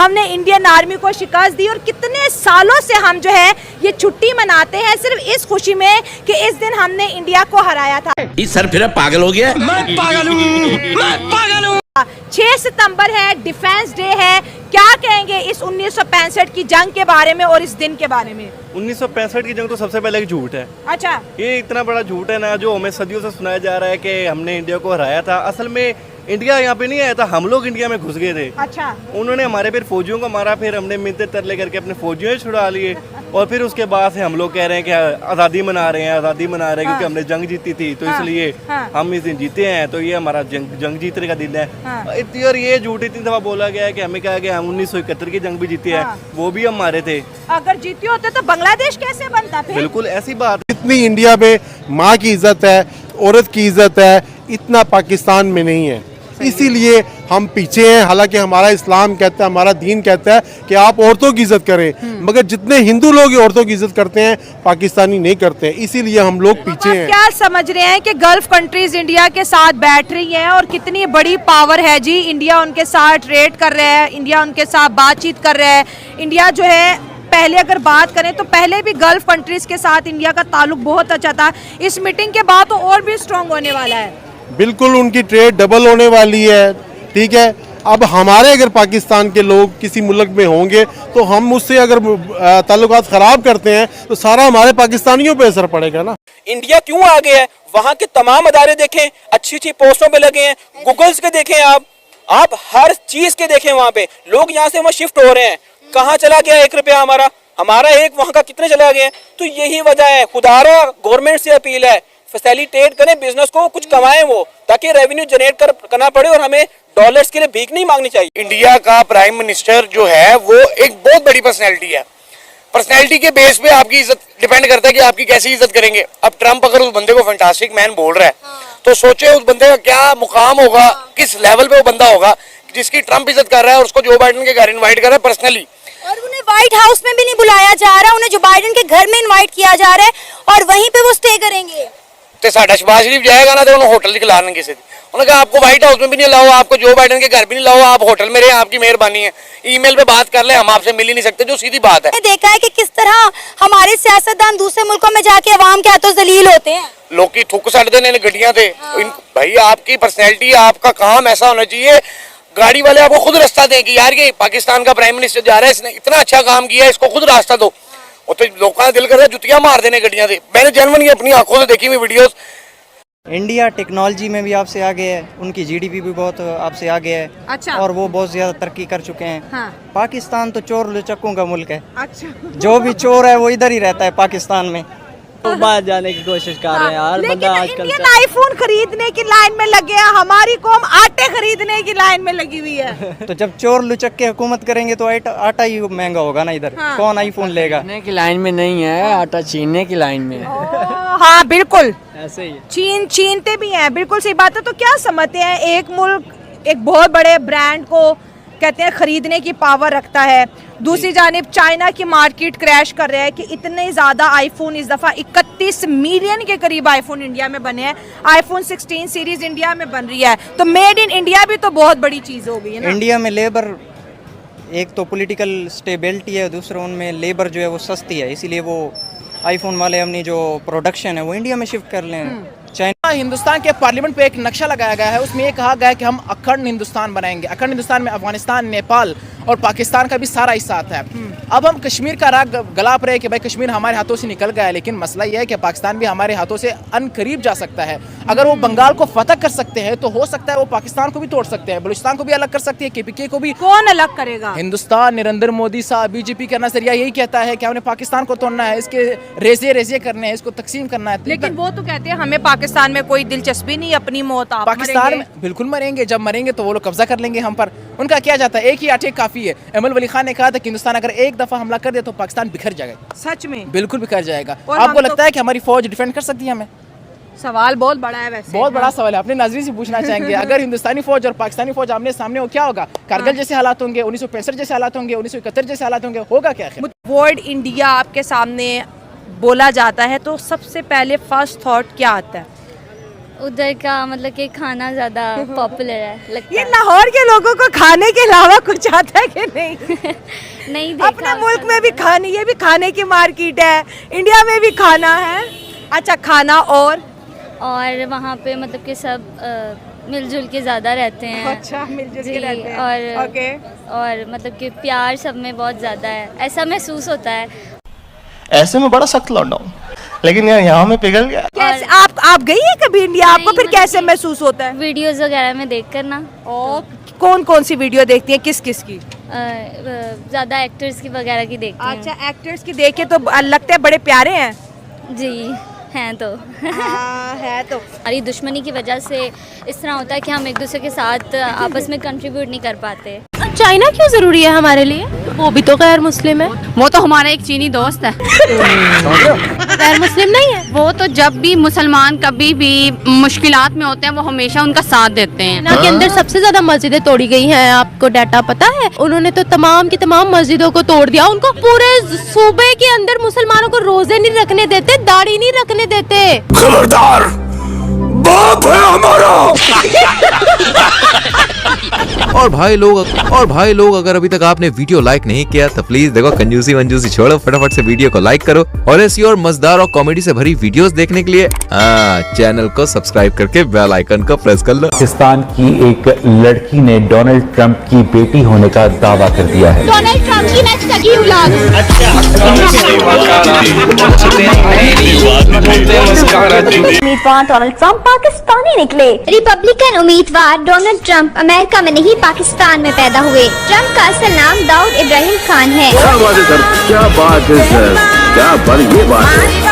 हमने Indian army को शिकस्त दी और कितने सालों से हम जो है ये छुट्टी मनाते हैं सिर्फ इस खुशी में कि इस दिन हमने इंडिया को हराया था। इस सर फिर पागल हो गया। मैं पागल हूँ, मैं पागल हूँ। 6 सितंबर है, डिफेंस डे है, क्या कहेंगे इस 1965 की जंग के बारे में और इस दिन के बारे में? 1965 की जंग तो सबसे पहले एक झूठ है। अच्छा, ये इतना बड़ा झूठ है ना, जो हमें सदियों से सुनाया जा रहा है कि हमने इंडिया को हराया था। असल में इंडिया यहाँ पे नहीं आया था, हम लोग इंडिया में घुस गए थे। अच्छा, उन्होंने हमारे फिर फौजियों को मारा, फिर हमने मिन्नतें तरले करके अपने फौजियों छुड़ा लिए और फिर उसके बाद से हम लोग कह रहे हैं कि आज़ादी मना रहे हैं, आज़ादी मना रहे हैं क्योंकि हमने जंग जीती थी, तो इसलिए हम इस दिन जीते हैं, तो ये हमारा जंग जीतने का दिन है। और ये झूठ इतनी दफा बोला गया है कि हमें कहा गया हम 1971 की जंग भी जीते हैं, वो भी हम मारे थे। अगर जीते होते तो बांग्लादेश कैसे बनता फिर? बिल्कुल ऐसी बात। इतनी इंडिया में माँ की इज्जत है, औरत की इज्जत है, इतना पाकिस्तान में नहीं है, इसीलिए हम पीछे हैं। हालांकि हमारा इस्लाम कहता है, हमारा दीन कहता है कि आप औरतों की इज्जत करें, मगर जितने हिंदू लोग औरतों की इज्जत करते हैं पाकिस्तानी नहीं करते हैं, इसीलिए हम लोग पीछे हैं। क्या समझ रहे हैं कि गल्फ कंट्रीज इंडिया के साथ बैठ रही हैं और कितनी बड़ी पावर है जी, इंडिया उनके साथ ट्रेड कर रहा है, इंडिया उनके साथ बातचीत कर रहा है। इंडिया जो है, पहले अगर बात करें तो पहले भी गल्फ कंट्रीज के साथ इंडिया का ताल्लुक बहुत अच्छा था, इस मीटिंग के बाद तो और भी स्ट्रॉन्ग होने वाला है। बिल्कुल, उनकी ट्रेड डबल होने वाली है, ठीक है। अब हमारे अगर पाकिस्तान के लोग किसी मुल्क में होंगे तो हम उससे अगर ताल्लुकात खराब करते हैं तो सारा हमारे पाकिस्तानियों पे असर पड़ेगा ना। इंडिया क्यों आगे है, वहाँ के तमाम अदारे देखें, अच्छी अच्छी पोस्टों पे लगे हैं, गूगल्स के देखें, आप हर चीज के देखें, वहाँ पे लोग यहाँ से वहाँ शिफ्ट हो रहे हैं। कहाँ चला गया 1 रुपया हमारा एक वहाँ का कितने चला गया? तो यही वजह है। खुदारा गवर्नमेंट से अपील है, फैसिलिटेट करें बिजनेस को, कुछ कमाएं वो, ताकि रेवेन्यू जनरेट करना पड़े और हमें डॉलर्स के लिए भीख नहीं मांगनी चाहिए। इंडिया का प्राइम मिनिस्टर जो है वो एक बहुत बड़ी पर्सनैलिटी है। पर्सनैलिटी के बेस पे आपकी इज्जत डिपेंड करता है कि आपकी कैसी इज्जत करेंगे। अब ट्रम्प अगर उस बंदे को फैंटास्टिक मैन बोल रहा है तो सोचे उस बंदे का क्या मुकाम होगा, किस लेवल पे वो बंदा होगा जिसकी ट्रम्प इज्जत कर रहा है और उसको जो बाइडेन के घर इन्वाइट कर रहा है पर्सनली। और उन्हें व्हाइट हाउस में भी नहीं बुलाया जा रहा, उन्हें जो बाइडेन के घर में इनवाइट किया जा रहा है और वहीं पे वो स्टे करेंगे। तो साडा शहबाज शरीफ जाएगा ना तो उन्होंने होटल दिखला किसी उन्होंने कहा आपको व्हाइट हाउस में भी नहीं लाओ, आपको जो बाइडेन के घर भी नहीं लाओ, आप होटल में रहे, आपकी मेहरबानी है, ईमेल पे बात कर ले, हम आपसे मिल ही नहीं सकते, जो सीधी बात है। देखा है कि किस तरह हमारे सियासतदान दूसरे मुल्कों में जाके अवाम के हाथों जलील होते हैं, लोग की थुक सट देने गड्डियां थे। भाई आपकी पर्सनैलिटी, आपका काम ऐसा होना चाहिए, गाड़ी वाले आपको खुद रास्ता दें कि यार ये पाकिस्तान का प्राइम मिनिस्टर जा रहा है, इसने इतना अच्छा काम किया है, इसको खुद रास्ता दो। वो तो लोगों का दिल कर रहा है जुतियां मार देने गड्डियां से। मैंने जनवन अपनी आंखों से देखी हुई वीडियोस। इंडिया टेक्नोलॉजी में भी आपसे आगे है, उनकी जीडीपी भी बहुत आपसे आगे है। अच्छा। और वो बहुत ज्यादा तरक्की कर चुके हैं। हाँ। पाकिस्तान तो चोर लुचक्कों का मुल्क है। अच्छा। जो भी चोर है वो इधर ही रहता है पाकिस्तान में। तो बाहर जाने की कोशिश कर रहे हैं यार, बंदा आजकल इंडियन आईफोन खरीदने की लाइन में लगे हैं, हमारी कौम आटे खरीदने की लाइन में लगी हुई है। तो जब चोर लुचक्के हुकूमत करेंगे तो आटा ही महंगा होगा ना इधर। हाँ। कौन आईफोन लेगा? की लाइन में नहीं है, आटा छीनने की लाइन में है। हाँ बिल्कुल, ऐसे ही छीनते भी हैं, बिल्कुल सही बात है। तो क्या समझते हैं, एक मुल्क एक बहुत बड़े ब्रांड को कहते हैं खरीदने की पावर रखता है, दूसरी जानिब चाइना की मार्केट क्रैश कर रहा है कि इतने ज़्यादा आईफोन, इस दफ़ा 31 मिलियन के करीब आईफोन इंडिया में बने हैं, आईफोन 16 सीरीज इंडिया में बन रही है, तो मेड इन इंडिया भी तो बहुत बड़ी चीज़ हो गई है ना। इंडिया में लेबर, एक तो पॉलिटिकल स्टेबिलिटी है, दूसरा उनमें लेबर जो है वो सस्ती है, इसीलिए वो आईफोन वाले अपनी जो प्रोडक्शन है वो इंडिया में शिफ्ट कर लें। चाइना हिंदुस्तान के पार्लियामेंट पे एक नक्शा लगाया गया है, उसमें ये कहा गया है कि हम अखंड हिंदुस्तान बनाएंगे। अखंड हिंदुस्तान में अफगानिस्तान, नेपाल और पाकिस्तान का भी सारा हिस्सा आता है। अब हम कश्मीर का राग गलाप रहे कि भाई कश्मीर हमारे हाथों से निकल गया है, लेकिन मसला यह है कि पाकिस्तान भी हमारे हाथों से अनकरीब जा सकता है। अगर वो बंगाल को फतह कर सकते हैं तो हो सकता है वो पाकिस्तान को भी तोड़ सकते हैं, बलूचिस्तान को भी अलग कर सकती है, KPK को भी। कौन अलग करेगा? हिंदुस्तान, नरेंद्र मोदी साहब, BJP का नजरिया यही कहता है कि हमने पाकिस्तान को तोड़ना है, इसके रेजे करने हैं, इसको तकसीम करना है। लेकिन वो तो कहते हैं हमें पाकिस्तान में कोई दिलचस्पी नहीं, अपनी मौत आप पाकिस्तान में बिल्कुल मरेंगे, जब मरेंगे तो वो लोग कब्जा कर लेंगे हम पर। उनका क्या जाता है, एक ही आटे काफी है। अहमद वली खान ने कहा था कि हिंदुस्तान अगर एक दफा हमला कर दे तो पाकिस्तान बिखर जाएगा। सच में? बिल्कुल बिखर जाएगा। और आपको लगता है कि हमारी फौज डिफेंड कर सकती है हमें? सवाल बहुत बड़ा है वैसे। बहुत बड़ा सवाल है, अपने नाज़रीन से पूछना चाहेंगे अगर हिंदुस्तानी फौज और पाकिस्तानी फौज आमने सामने हो क्या होगा? कारगिल जैसे हालात होंगे, 1965 जैसे हालात होंगे, 1971 जैसे हालात होंगे, होगा क्या? वर्ड इंडिया आपके सामने बोला जाता है तो सबसे पहले फर्स्ट थॉट क्या आता है? उधर का मतलब कि खाना ज्यादा पॉपुलर है लगता ये लाहौर के लोगों को खाने के अलावा कुछ आता है कि नहीं? नहीं देखा अपने मुल्क में भी खाने, ये भी खाने की मार्केट है, इंडिया में भी खाना है। अच्छा, खाना और वहाँ पे मतलब कि सब मिलजुल के ज्यादा रहते हैं। अच्छा, मिलजुल जी, के रहते हैं। और ओके। और मतलब कि प्यार सब में बहुत ज्यादा है, ऐसा महसूस होता है। ऐसे में बड़ा सख्त लौटा हूँ, लेकिन यार यहाँ में पिघल गया। कैसे आप गई है कभी इंडिया? आपको नहीं, फिर मतलब कैसे कि महसूस होता है? वीडियोस वगैरह में देख कर ना। और कौन कौन सी वीडियो देखती है, किस किस की? ज्यादा एक्टर्स की वगैरह की देखती हूँ। अच्छा, एक्टर्स की देख के तो लगता है बड़े प्यारे हैं। जी हैं तो है तो। हमारी दुश्मनी की वजह से इस तरह होता है कि हम एक दूसरे के साथ आपस में कंट्रीब्यूट नहीं कर पाते। चाइना क्यों जरूरी है हमारे लिए? वो भी तो गैर मुस्लिम है। वो तो हमारा एक चीनी दोस्त है। गैर मुस्लिम नहीं है वो तो जब भी मुसलमान कभी भी मुश्किलात में होते हैं वो हमेशा उनका साथ देते हैं। चाइना के अंदर सबसे ज्यादा मस्जिदें तोड़ी गई हैं, आपको डाटा पता है? उन्होंने तो तमाम की तमाम मस्जिदों को तोड़ दिया। उनको पूरे सूबे के अंदर मुसलमानों को रोजे नहीं रखने देते, दाढ़ी नहीं रखने देते। खबरदार, बाप है हमारा। और भाई लोग अगर अभी तक आपने वीडियो लाइक नहीं किया तो प्लीज देखो, कंजूसी वंजूसी छोड़ो, फटाफट से वीडियो को लाइक करो और ऐसी और मजेदार और कॉमेडी से भरी वीडियोस देखने के लिए चैनल को सब्सक्राइब करके बेल आइकन को प्रेस कर लो। पाकिस्तान की एक लड़की ने डोनाल्ड ट्रंप की बेटी होने का दावा कर दिया है। डोनाल्ड ट्रंप की नेक्स्ट सगी औलाद। उम्मीदवार डोनाल्ड ट्रंप पाकिस्तानी निकले। रिपब्लिकन उम्मीदवार डोनाल्ड ट्रंप अमेरिका में नहीं पाकिस्तान में पैदा हुए। ट्रंप का असल नाम दाऊद इब्राहिम खान है। क्या बात है सर, क्या बात है सर, क्या बड़ी ये बात है।